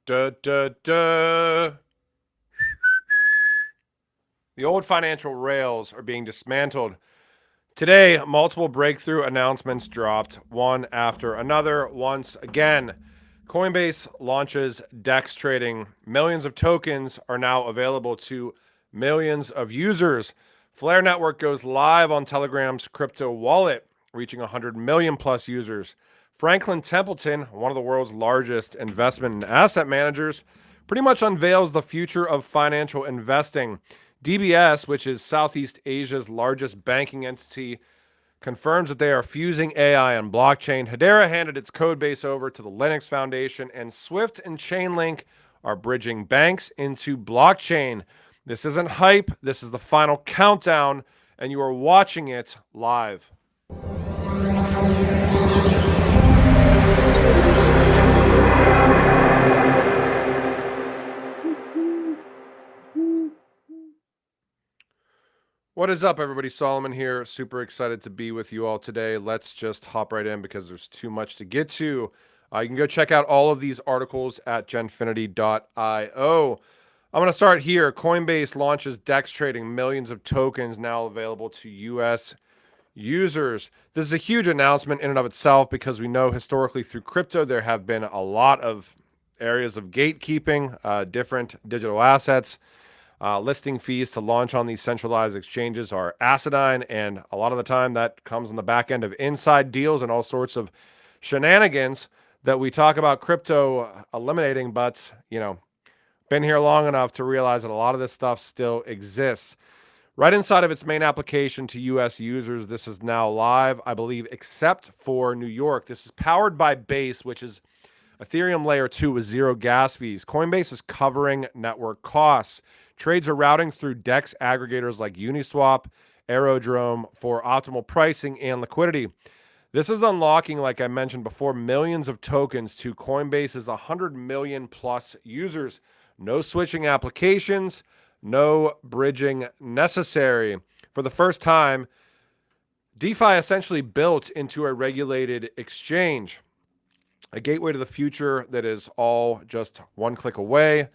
Duh, duh, duh. The old financial rails are being dismantled. Today, multiple breakthrough announcements dropped, one after another. Once again, Coinbase launches DEX trading. Millions of tokens are now available to millions of users. Flare Network goes live on Telegram's crypto wallet, reaching 100 million plus users. Franklin Templeton, one of the world's largest investment and asset managers, pretty much unveils the future of financial investing. DBS, which is Southeast Asia's largest banking entity, confirms that they are fusing AI and blockchain. Hedera handed its code base over to the Linux Foundation, and Swift and Chainlink are bridging banks into blockchain. This isn't hype. This is the final countdown, and you are watching it live. What is up, everybody? Solomon here. Super excited to be with you all today. Let's just hop right in because there's too much to get to. You can go check out all of these articles at genfinity.io. I'm going to start here. Coinbase launches DEX trading, millions of tokens now available to U.S. users. This is a huge announcement in and of itself because we know historically through crypto there have been a lot of areas of gatekeeping, different digital assets. Listing fees to launch on these centralized exchanges are acidine, and a lot of the time that comes on the back end of inside deals and all sorts of shenanigans that we talk about crypto eliminating, but, been here long enough to realize that a lot of this stuff still exists. Right inside of its main application to US users, this is now live, I believe, except for New York. This is powered by Base, which is Ethereum layer 2 with zero gas fees. Coinbase is covering network costs. Trades are routing through DEX aggregators like Uniswap, Aerodrome for optimal pricing and liquidity. This is unlocking, like I mentioned before, millions of tokens to Coinbase's 100 million plus users. No switching applications, no bridging necessary. For the first time, DeFi essentially built into a regulated exchange. A gateway to the future that is all just one click away.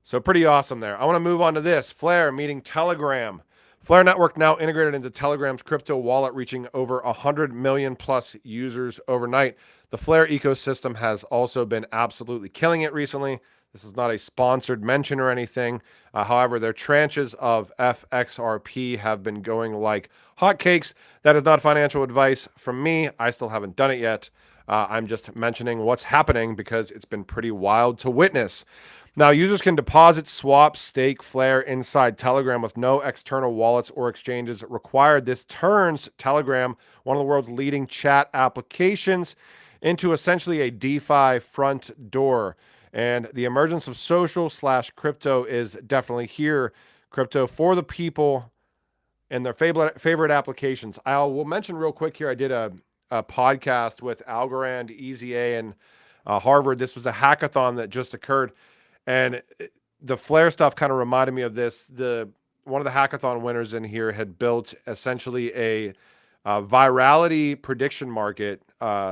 So pretty awesome there. I want to move on to this. Flare meeting Telegram. Flare Network now integrated into Telegram's crypto wallet, reaching over 100 million plus users overnight. The Flare ecosystem has also been absolutely killing it recently. This is not a sponsored mention or anything. However, their tranches of XRP have been going like hotcakes. That is not financial advice from me. I still haven't done it yet. I'm just mentioning what's happening because it's been pretty wild to witness. Now, users can deposit, swap, stake, Flare inside Telegram with no external wallets or exchanges required. This turns Telegram, one of the world's leading chat applications, into essentially a DeFi front door. And the emergence of social/crypto is definitely here. Crypto for the people and their favorite applications. I will mention real quick here, I did a podcast with Algorand, EZA, and Harvard. This was a hackathon that just occurred. And the Flare stuff kind of reminded me of this. One of the hackathon winners in here had built essentially a virality prediction market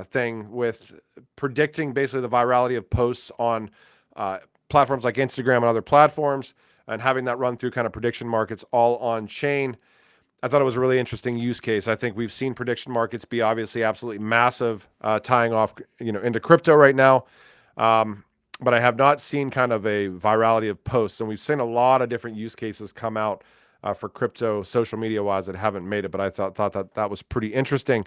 thing with predicting basically the virality of posts on platforms like Instagram and other platforms, and having that run through kind of prediction markets all on chain. I thought it was a really interesting use case. I think we've seen prediction markets be obviously absolutely massive, tying off into crypto right now. But I have not seen kind of a virality of posts. And we've seen a lot of different use cases come out for crypto social media wise that haven't made it. But I thought that was pretty interesting.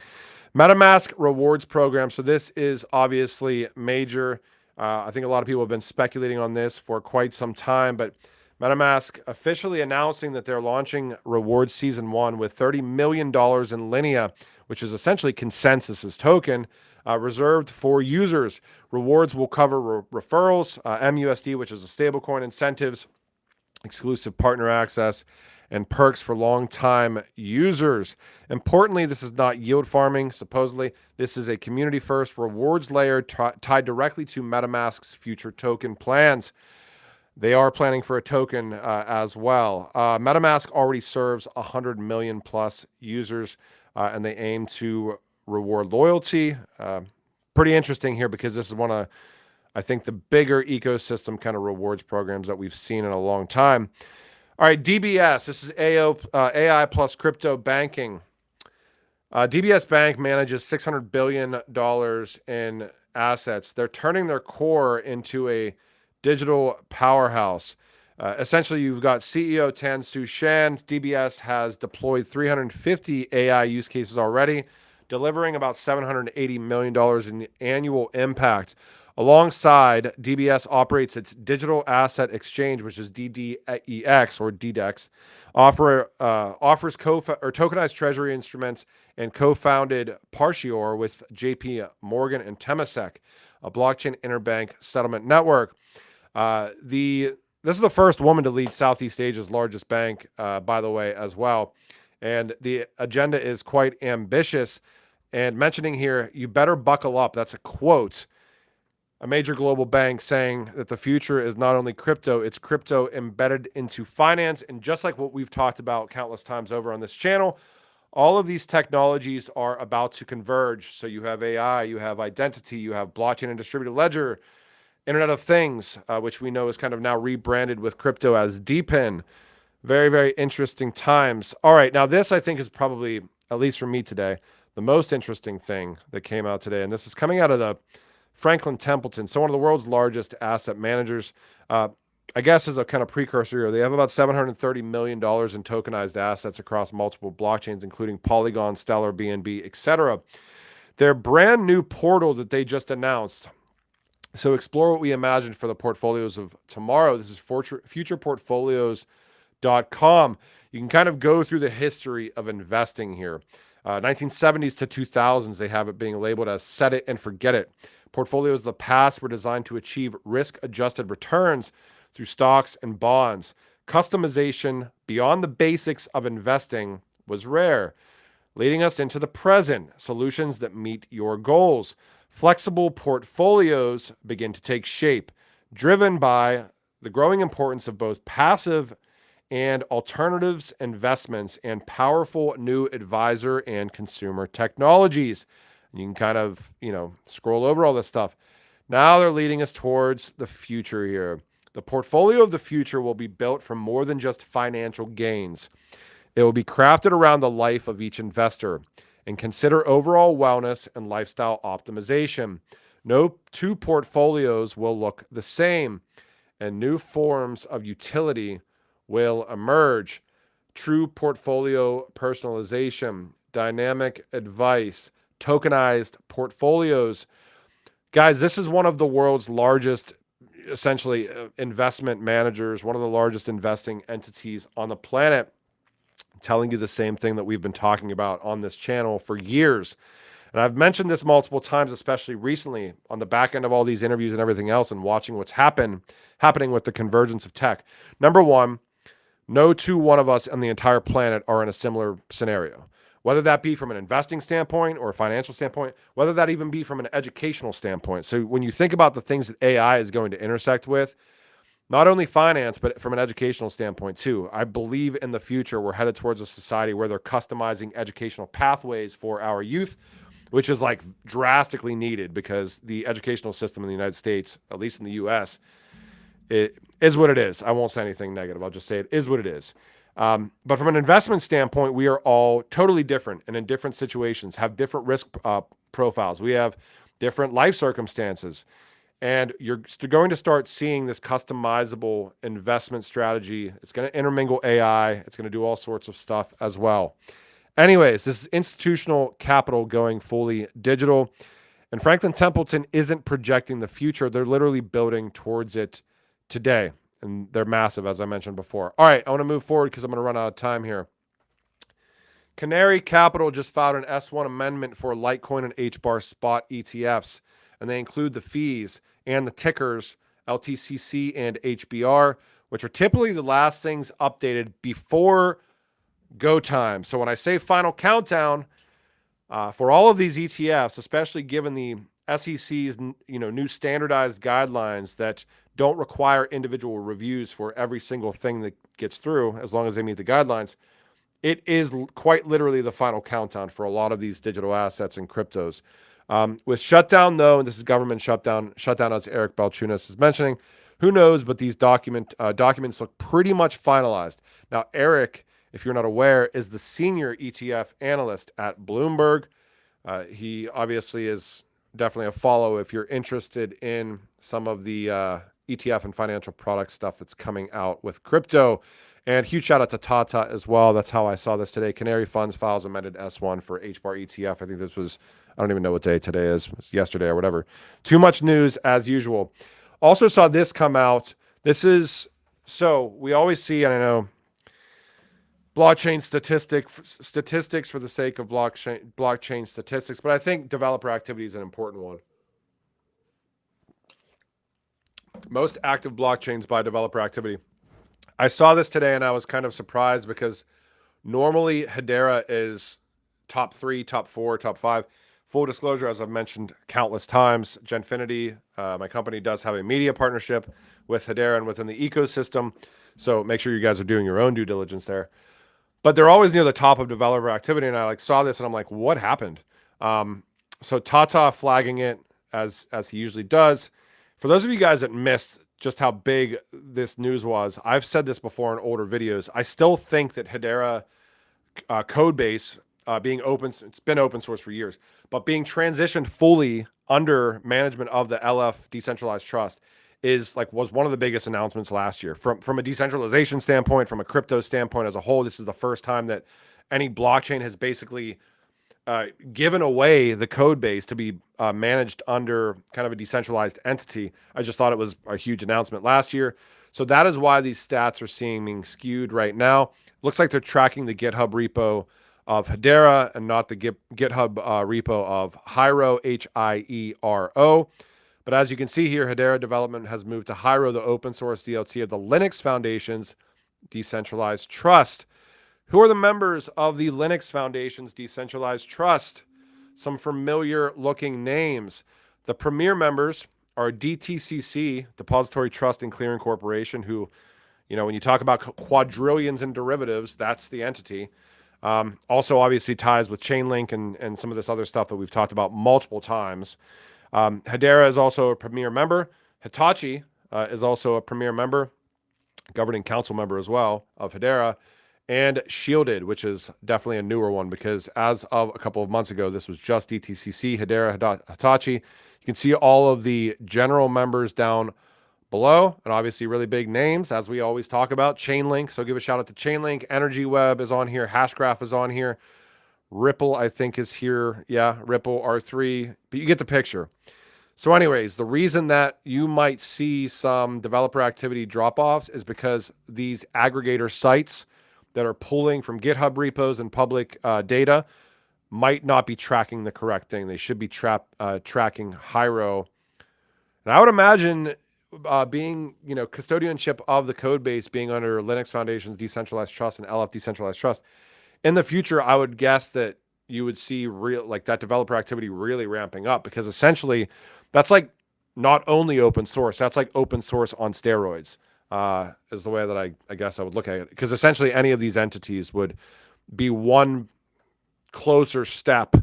MetaMask rewards program. So this is obviously major. I think a lot of people have been speculating on this for quite some time. But MetaMask officially announcing that they're launching Rewards Season 1 with $30 million in LINEA, which is essentially Consensus's token, reserved for users. Rewards will cover referrals, MUSD, which is a stablecoin, incentives, exclusive partner access, and perks for long-time users. Importantly, this is not yield farming, supposedly. This is a community-first rewards layer tied directly to MetaMask's future token plans. They are planning for a token as well. MetaMask already serves 100 million plus users, and they aim to reward loyalty. Pretty interesting here because this is one of I think the bigger ecosystem kind of rewards programs that we've seen in a long time. All right, DBS. This is AI plus crypto banking. DBS Bank manages $600 billion in assets. They're turning their core into a digital powerhouse. Essentially, you've got CEO Tan Su Shan. DBS has deployed 350 AI use cases already, delivering about $780 million in annual impact. Alongside, DBS operates its digital asset exchange, which is DDEX or DDEX, offers tokenized treasury instruments, and co-founded Partior with JP Morgan and Temasek, a blockchain interbank settlement network. This is the first woman to lead Southeast Asia's largest bank, by the way, as well. And the agenda is quite ambitious. And mentioning here, you better buckle up. That's a quote. A major global bank saying that the future is not only crypto, it's crypto embedded into finance. And just like what we've talked about countless times over on this channel, all of these technologies are about to converge. So you have AI, you have identity, you have blockchain and distributed ledger, Internet of Things, which we know is kind of now rebranded with crypto as DPIN. Very, very interesting times. All right, now this I think is probably, at least for me today, the most interesting thing that came out today. And this is coming out of the Franklin Templeton, so one of the world's largest asset managers. I guess as a kind of precursor here, they have about $730 million in tokenized assets across multiple blockchains, including Polygon, Stellar, BNB, etc. Their brand new portal that they just announced. So explore what we imagined for the portfolios of tomorrow. This is futureportfolios.com. You can kind of go through the history of investing here. 1970s to 2000s, they have it being labeled as set it and forget it. Portfolios of the past were designed to achieve risk-adjusted returns through stocks and bonds. Customization beyond the basics of investing was rare, leading us into the present, solutions that meet your goals. Flexible portfolios begin to take shape, driven by the growing importance of both passive and alternatives investments and powerful new advisor and consumer technologies. And you can kind of, scroll over all this stuff. Now they're leading us towards the future here. The portfolio of the future will be built from more than just financial gains. It will be crafted around the life of each investor and consider overall wellness and lifestyle optimization. No two portfolios will look the same, and new forms of utility will emerge. True portfolio personalization, dynamic advice, tokenized portfolios. Guys, this is one of the world's largest, essentially, investment managers, one of the largest investing entities on the planet, telling you the same thing that we've been talking about on this channel for years. And I've mentioned this multiple times, especially recently on the back end of all these interviews and everything else and watching what's happening with the convergence of tech. Number one, no one of us on the entire planet are in a similar scenario, whether that be from an investing standpoint or a financial standpoint, whether that even be from an educational standpoint. So when you think about the things that AI is going to intersect with, not only finance, but from an educational standpoint too, I believe in the future we're headed towards a society where they're customizing educational pathways for our youth, which is like drastically needed because the educational system in the United States, at least in the US, it is what it is. I won't say anything negative. I'll just say it is what it is. But from an investment standpoint, we are all totally different and in different situations, have different risk profiles. We have different life circumstances. And you're going to start seeing this customizable investment strategy. It's going to intermingle AI. It's going to do all sorts of stuff as well. Anyways, this is institutional capital going fully digital. And Franklin Templeton isn't projecting the future. They're literally building towards it today. And they're massive, as I mentioned before. All right, I want to move forward because I'm going to run out of time here. Canary Capital just filed an S1 amendment for Litecoin and HBAR spot ETFs. And they include the fees and the tickers, LTCC and HBR, which are typically the last things updated before go time. So when I say final countdown, for all of these ETFs, especially given the SEC's new standardized guidelines that don't require individual reviews for every single thing that gets through, as long as they meet the guidelines, it is quite literally the final countdown for a lot of these digital assets and cryptos. With shutdown, though, and this is government shutdown, as Eric Balchunas is mentioning, who knows, but these documents look pretty much finalized. Now, Eric, if you're not aware, is the senior ETF analyst at Bloomberg. He obviously is definitely a follow if you're interested in some of the ETF and financial product stuff that's coming out with crypto. And huge shout out to Tata as well. That's how I saw this today. Canary Files amended S1 for HBAR ETF. I think this was, I don't even know what day today is. It was yesterday or whatever. Too much news as usual. Also saw this come out. This is, so we always see, and I know, blockchain statistics for the sake of blockchain statistics, but I think developer activity is an important one. Most active blockchains by developer activity. I saw this today and I was kind of surprised because normally Hedera is top 3, top 4, top 5. Full disclosure, as I've mentioned countless times, Genfinity, my company, does have a media partnership with Hedera and within the ecosystem. So make sure you guys are doing your own due diligence there. But they're always near the top of developer activity. And I saw this and I'm like, what happened? So Tata flagging it as he usually does. For those of you guys that missed just how big this news was, I've said this before in older videos. I still think that Hedera codebase being open, it's been open source for years, but being transitioned fully under management of the LF Decentralized Trust was one of the biggest announcements last year. From a decentralization standpoint, from a crypto standpoint as a whole, this is the first time that any blockchain has basically given away the code base to be managed under kind of a decentralized entity. I just thought it was a huge announcement last year. So that is why these stats are being skewed right now. Looks like they're tracking the GitHub repo of Hedera and not the GitHub repo of Hiero, Hiero. But as you can see here, Hedera development has moved to Hiero, the open source DLT of the Linux Foundation's Decentralized Trust. Who are the members of the Linux Foundation's Decentralized Trust? Some familiar looking names. The premier members are DTCC, Depository Trust and Clearing Corporation, who, when you talk about quadrillions in derivatives, that's the entity. Also, obviously, ties with Chainlink and some of this other stuff that we've talked about multiple times. Hedera is also a premier member. Hitachi is also a premier member, governing council member as well of Hedera. And Shielded, which is definitely a newer one because as of a couple of months ago, this was just DTCC, Hedera, Hitachi. You can see all of the general members down below, and obviously really big names, as we always talk about. Chainlink, so give a shout out to Chainlink. Energy Web is on here. Hashgraph is on here. Ripple, I think, is here. Yeah, Ripple, R3, but you get the picture. So anyways, the reason that you might see some developer activity drop-offs is because these aggregator sites that are pulling from GitHub repos and public data might not be tracking the correct thing. They should be tracking Hiero. And I would imagine being, custodianship of the code base being under Linux Foundation's Decentralized Trust and LF Decentralized Trust. In the future, I would guess that you would see that developer activity really ramping up because essentially that's like not only open source, that's like open source on steroids. Is the way that I guess I would look at it. Because essentially any of these entities would be one closer step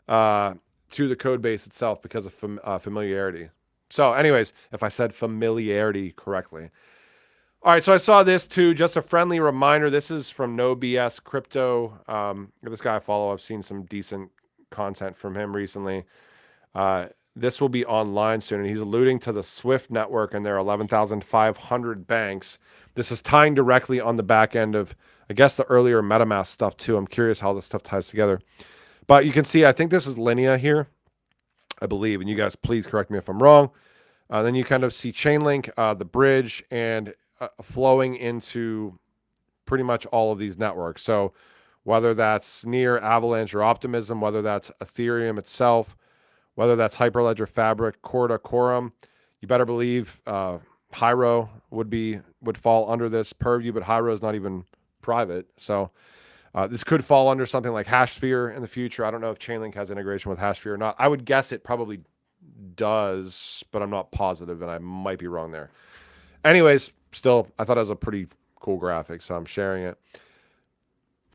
to the code base itself because of familiarity. So anyways, if I said familiarity correctly. All right, so I saw this too. Just a friendly reminder. This is from No BS Crypto. This guy I follow. I've seen some decent content from him recently. This will be online soon, and he's alluding to the SWIFT network and their 11,500 banks. This is tying directly on the back end of, I guess, the earlier MetaMask stuff too. I'm curious how this stuff ties together. But you can see, I think this is LINEA here, I believe, and you guys please correct me if I'm wrong. Then you kind of see Chainlink, the bridge, and flowing into pretty much all of these networks. So whether that's Near, Avalanche, or Optimism, whether that's Ethereum itself, whether that's Hyperledger Fabric, Corda, Quorum, you better believe Hiero would fall under this purview, but Hiero is not even private. So this could fall under something like HashSphere in the future. I don't know if Chainlink has integration with HashSphere or not. I would guess it probably does, but I'm not positive, and I might be wrong there. Anyways, still, I thought it was a pretty cool graphic, so I'm sharing it.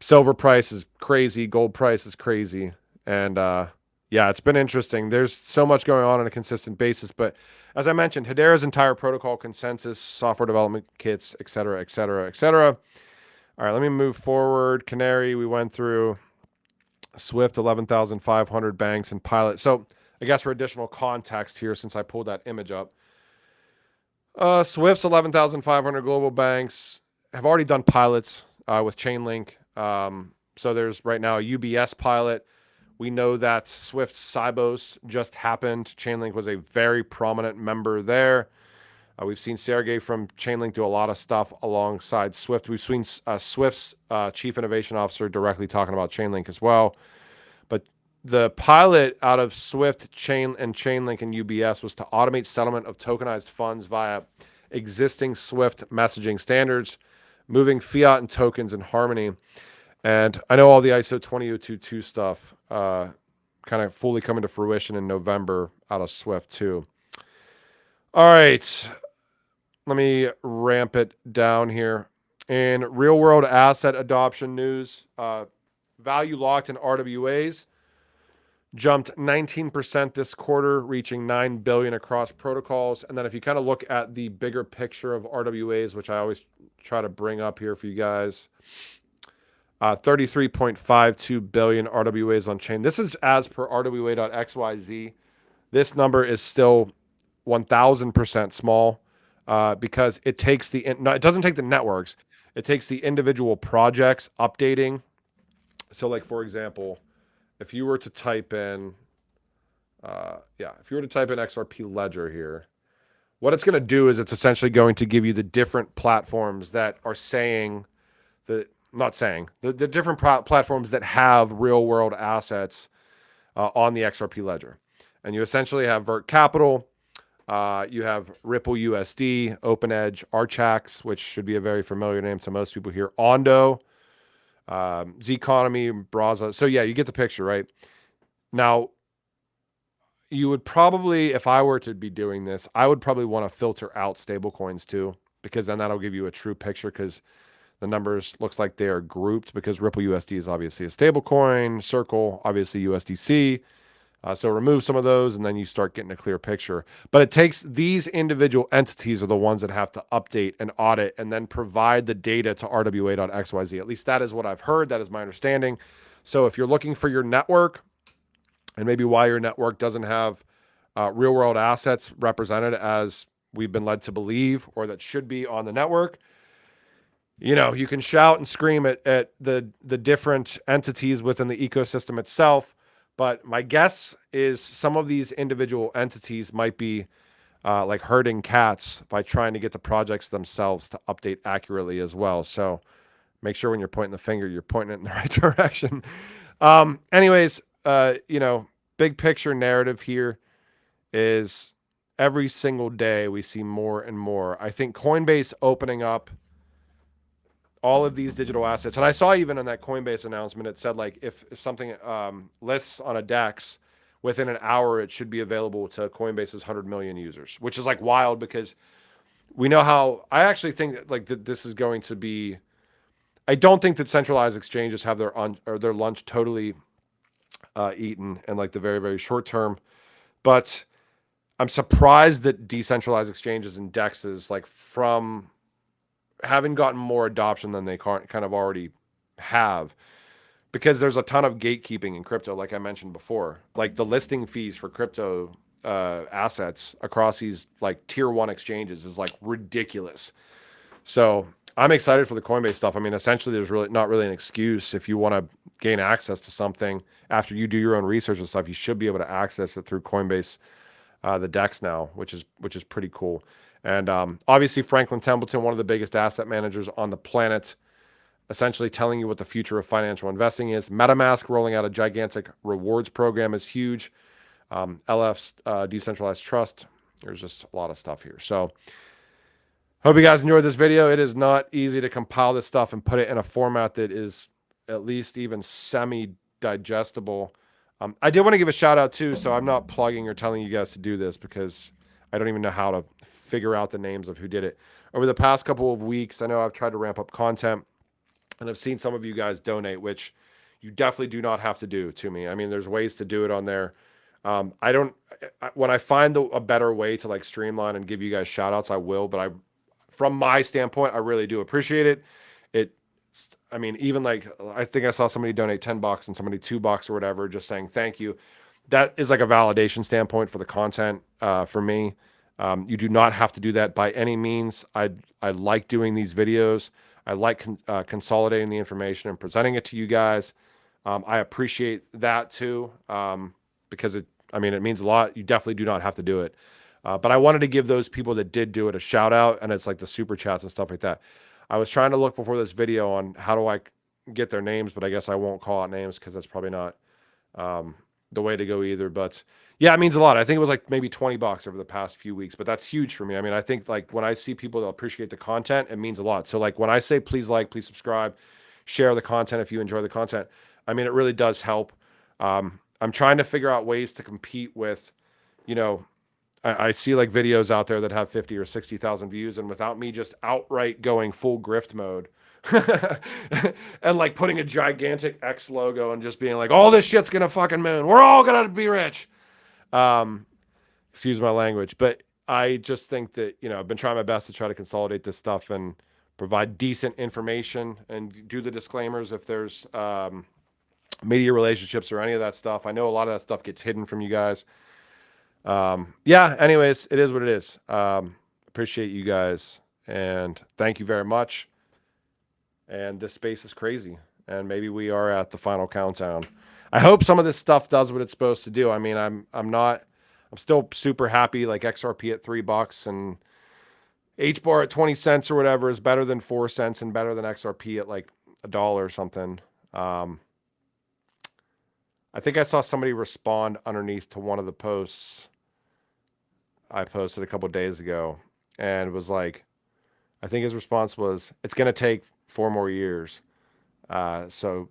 Silver price is crazy. Gold price is crazy. And Yeah, it's been interesting. There's so much going on a consistent basis, but as I mentioned, Hedera's entire protocol consensus, software development kits, et cetera, et cetera, et cetera. All right, let me move forward. Canary, we went through Swift, 11,500 banks and pilot. So I guess for additional context here, since I pulled that image up, Swift's 11,500 global banks have already done pilots with Chainlink. So there's right now a UBS pilot. We know that Swift Sibos just happened. Chainlink was a very prominent member there. We've seen Sergey from Chainlink do a lot of stuff alongside Swift. We've seen Swift's chief innovation officer directly talking about Chainlink as well. But the pilot out of Swift, Chainlink, and UBS was to automate settlement of tokenized funds via existing Swift messaging standards, moving fiat and tokens in harmony. And I know all the ISO 20022 stuff kind of fully coming to fruition in November out of Swift too. All right, let me ramp it down here. In real world asset adoption news, value locked in RWAs jumped 19% this quarter, reaching 9 billion across protocols. And then if you kind of look at the bigger picture of RWAs, which I always try to bring up here for you guys, 33.52 billion RWAs on chain. This is as per RWA.xyz. This number is still 1,000% small because it takes it doesn't take the networks. It takes the individual projects updating. So like, for example, if you were to type in, if you were to type in XRP Ledger here, what it's going to do is it's essentially going to give you the different platforms that are saying the different platforms that have real world assets on the XRP Ledger. And you essentially have Vert Capital, you have Ripple USD, OpenEdge, Archax, which should be a very familiar name to most people here, Ondo, Zeconomy, Braza. So yeah, you get the picture, right? Now, you would probably, if I were to be doing this, I would probably want to filter out stablecoins too, because then that'll give you a true picture, because the numbers looks like they are grouped, because Ripple USD is obviously a stablecoin, Circle, obviously USDC. So remove some of those and then you start getting a clear picture. But it takes these individual entities are the ones that have to update and audit and then provide the data to RWA.xyz. At least that is what I've heard. That is my understanding. So if you're looking for your network and maybe why your network doesn't have real world assets represented as we've been led to believe, or that should be on the network, you know, you can shout and scream at the different entities within the ecosystem itself. But my guess is some of these individual entities might be like herding cats by trying to get the projects themselves to update accurately as well. So make sure when you're pointing the finger, you're pointing it in the right direction. Anyways, big picture narrative here is every single day we see more and more. I think Coinbase opening up all of these digital assets. And I saw even in that Coinbase announcement, it said like if something lists on a DEX within an hour, it should be available to Coinbase's 100 million users, which is like wild, because we know how, I actually think that like this is going to be, I don't think that centralized exchanges have their lunch totally eaten in like the very, very short term. But I'm surprised that decentralized exchanges and DEXs, like from haven't gotten more adoption than they kind of already have, because there's a ton of gatekeeping in crypto, like I mentioned before. Like the listing fees for crypto assets across these like tier one exchanges is like ridiculous. So I'm excited for the Coinbase stuff. I mean, essentially, there's really not really an excuse if you want to gain access to something after you do your own research and stuff. You should be able to access it through Coinbase, the DEX now, which is pretty cool. And obviously, Franklin Templeton, one of the biggest asset managers on the planet, essentially telling you what the future of financial investing is. MetaMask rolling out a gigantic rewards program is huge. LF's Decentralized Trust. There's just a lot of stuff here. So hope you guys enjoyed this video. It is not easy to compile this stuff and put it in a format that is at least even semi-digestible. I did want to give a shout out too, so I'm not plugging or telling you guys to do this because I don't even know how to figure out the names of who did it. Over the past couple of weeks, I know I've tried to ramp up content, and I've seen some of you guys donate, which, you definitely do not have to do to me. I mean, there's ways to do it on there. When I find a better way to like streamline and give you guys shout outs, I will, but from my standpoint, I really do appreciate it. I mean, even like, I think I saw somebody donate $10 and somebody $2 or whatever, just saying thank you. That is like a validation standpoint for the content, for me. You do not have to do that by any means. I like doing these videos. I like consolidating the information and presenting it to you guys. I appreciate that too, because it means a lot. You definitely do not have to do it. But I wanted to give those people that did do it a shout out, and it's like the super chats and stuff like that. I was trying to look before this video on how do I get their names, but I guess I won't call out names because that's probably not the way to go either. But yeah, it means a lot. I think it was like maybe $20 over the past few weeks, but that's huge for me. I mean, I think like when I see people that appreciate the content, it means a lot. So like when I say please like, please subscribe, share the content if you enjoy the content, I mean, it really does help. I'm trying to figure out ways to compete with, you know, I see like videos out there that have 50 or 60,000 views, and without me just outright going full grift mode and like putting a gigantic X logo and just being like, all this shit's gonna fucking moon. We're all gonna be rich. Excuse my language, but I just think that, I've been trying my best to try to consolidate this stuff and provide decent information and do the disclaimers if there's media relationships or any of that stuff. I know a lot of that stuff gets hidden from you guys. Yeah, anyways, it is what it is. Appreciate you guys and thank you very much. And this space is crazy, and maybe we are at the final countdown. I hope some of this stuff does what it's supposed to do. I mean, I'm still super happy. Like XRP at $3 and HBAR at 20 cents or whatever is better than 4 cents and better than XRP at like $1 or something. I think I saw somebody respond underneath to one of the posts I posted a couple of days ago, and was like, I think his response was, it's going to take 4 more years. So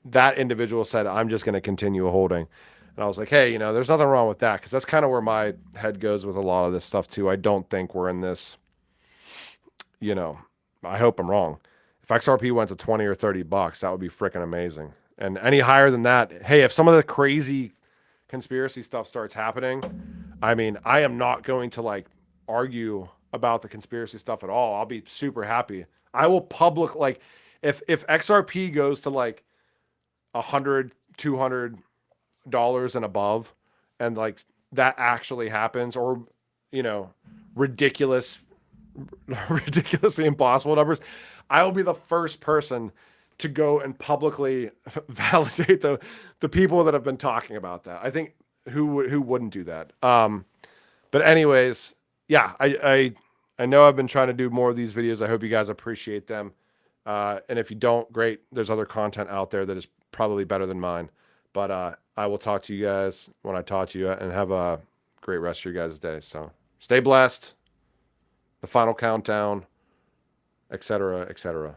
that individual said, I'm just going to continue holding. And I was like, hey, there's nothing wrong with that, because that's kind of where my head goes with a lot of this stuff too. I don't think we're in this, I hope I'm wrong. If XRP went to 20 or $30, that would be freaking amazing. And any higher than that, hey, if some of the crazy conspiracy stuff starts happening, I mean, I am not going to like argue about the conspiracy stuff at all. I'll be super happy. I will like, if XRP goes to like $100, $200 and above, and like that actually happens, or ridiculously impossible numbers, I will be the first person to go and publicly validate the people that have been talking about that. I think who wouldn't do that. But anyways, yeah, I know I've been trying to do more of these videos. I hope you guys appreciate them. And if you don't, great. There's other content out there that is probably better than mine. But I will talk to you guys when I talk to you, and have a great rest of your guys' day. So stay blessed. The final countdown, etc., etc.